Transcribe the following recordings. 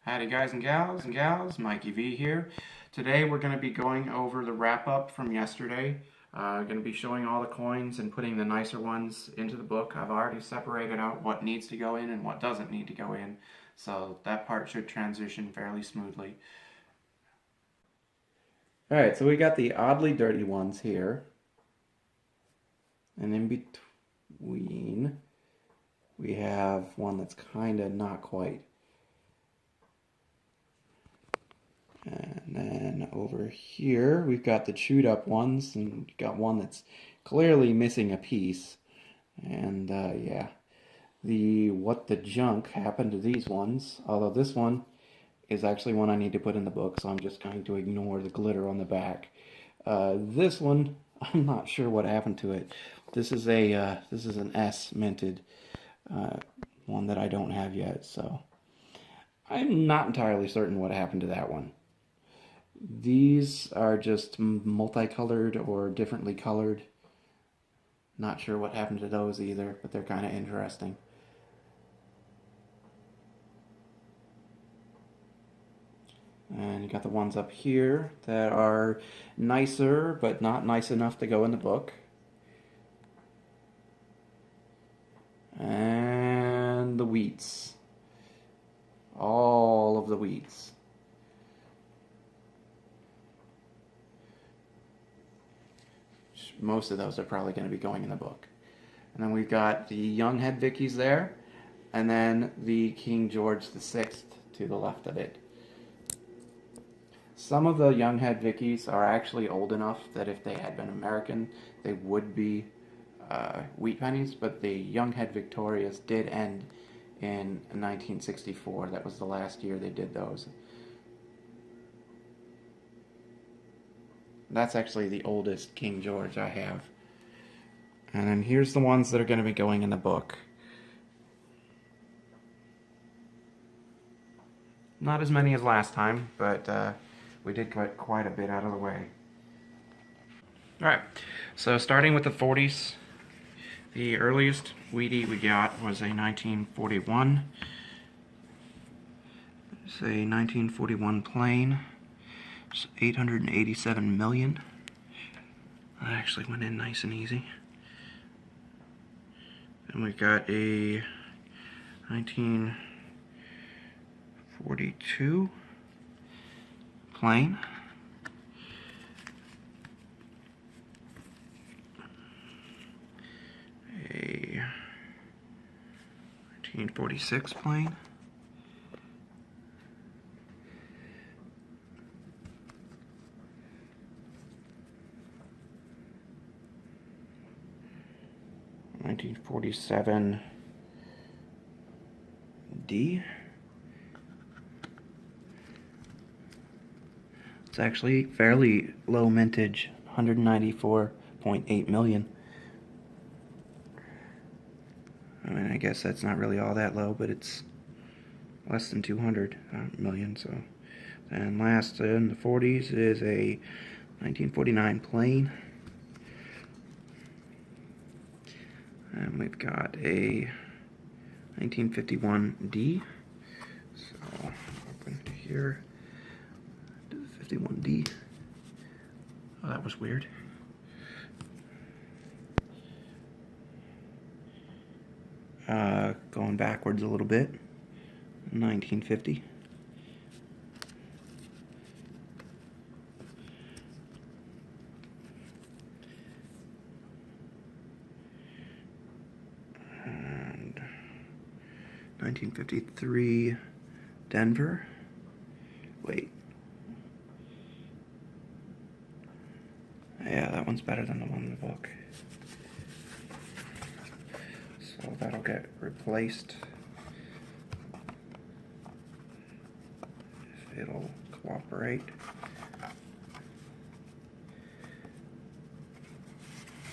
Howdy guys and gals, Mikey V here. Today we're going to be going over the wrap-up from yesterday. Going to be showing all the coins and putting the nicer ones into the book. I've already separated out what needs to go in and what doesn't need to go in, so that part should transition fairly smoothly. Alright, so we got the oddly dirty ones here. And in between, we have one that's kind of not quite. And then over here, we've got the chewed up ones, and we've got one that's clearly missing a piece. And yeah, what the junk happened to these ones, although this one is actually one I need to put in the book, so I'm just going to ignore the glitter on the back. This one, I'm not sure what happened to it. This is an S minted one that I don't have yet, so I'm not entirely certain what happened to that one. These are just multicolored or differently colored. Not sure what happened to those either, but they're kind of interesting. And you got the ones up here that are nicer, but not nice enough to go in the book. And the wheats. All of the wheats. Most of those are probably going to be going in the book. And then we've got the young Hedvickies there, and then the King George VI to the left of it. Some of the young Hedvickies are actually old enough that if they had been American, they would be wheat pennies, but the young Hedvictorias did end in 1964. That was the last year they did those. That's actually the oldest King George I have. And then here's the ones that are going to be going in the book. Not as many as last time, but we did get quite a bit out of the way. Alright, so starting with the 40s, the earliest wheatie we got was a 1941. It's a 1941 plain. It's 887 million. That actually went in nice and easy. And we got a 1942 plain. A 1946 plain. $1947 D. It's actually fairly low mintage, 194.8 million. I mean, I guess that's not really all that low, but it's less than 200 million. So, and last in the 40s is a 1949 plain. And we've got a 1951 D. So open here to the 51D. Oh, that was weird. Going backwards a little bit. 1950. And 1953 Denver. Wait. Yeah, that one's better than the one in the book. So that'll get replaced if it'll cooperate.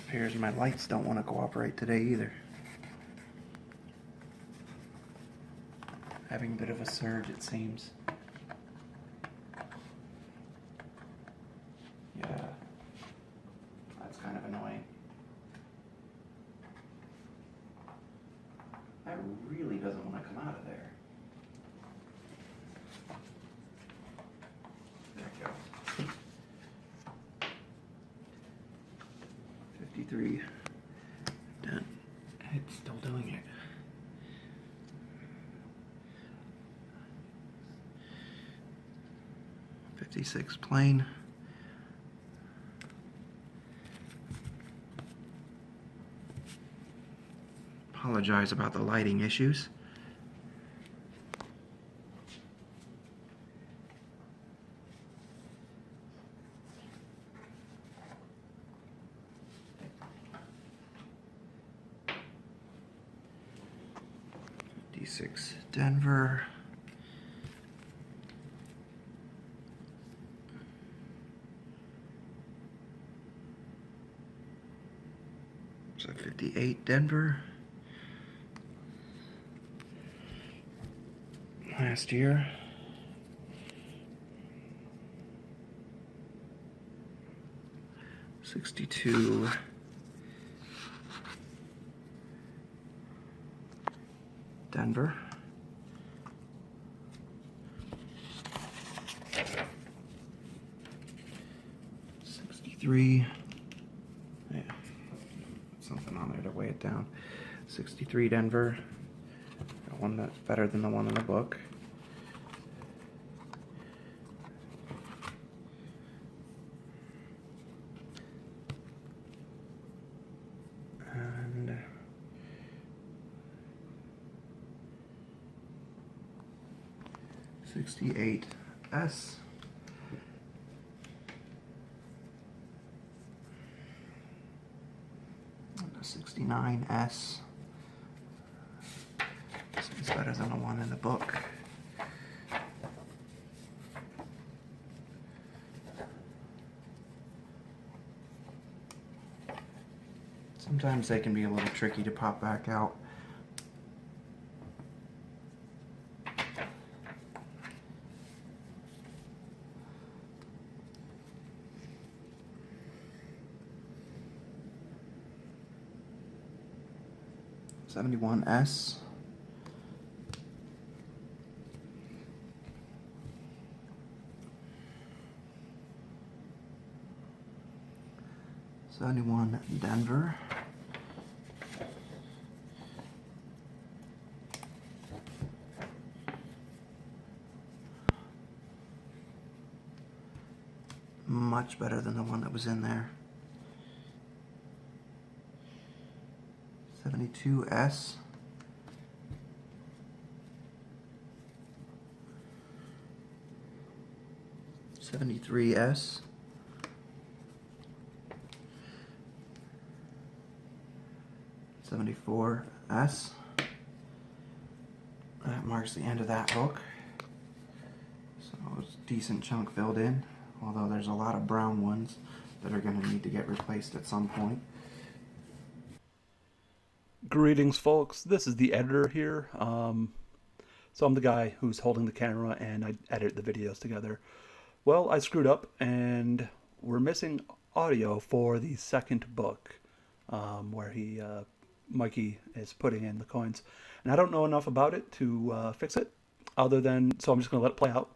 Appears my lights don't want to cooperate today either. Having a bit of a surge, it seems. Yeah, that's kind of annoying. That really doesn't want to come out of there. 66 plain. Apologize about the lighting issues. D6 Denver. So 58 Denver. Last year. $62 Denver. $63. Yeah, something on there to weigh it down. $63 Denver. Got one that's better than the one in the book. And 68 S. And a 69 S. This one's better than the one in the book. Sometimes they can be a little tricky to pop back out. $71 S. $71 Denver. Much better than the one that was in there. 72 S. $73 S. $74 S. That marks the end of that book. So it's a decent chunk filled in, although there's a lot of brown ones that are going to need to get replaced at some point. Greetings, folks. This is the editor here. So I'm the guy who's holding the camera and I edit the videos together. Well, I screwed up and we're missing audio for the second book, where Mikey is putting in the coins. And I don't know enough about it to fix it, other than, so I'm just going to let it play out.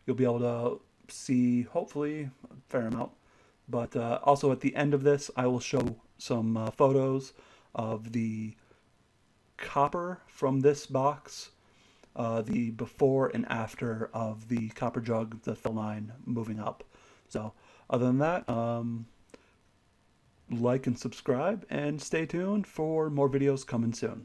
You'll be able to see, hopefully, a fair amount. But also at the end of this, I will show some photos of the copper from this box, the before and after of the copper jug, the fill line moving up. So other than that, like and subscribe and stay tuned for more videos coming soon.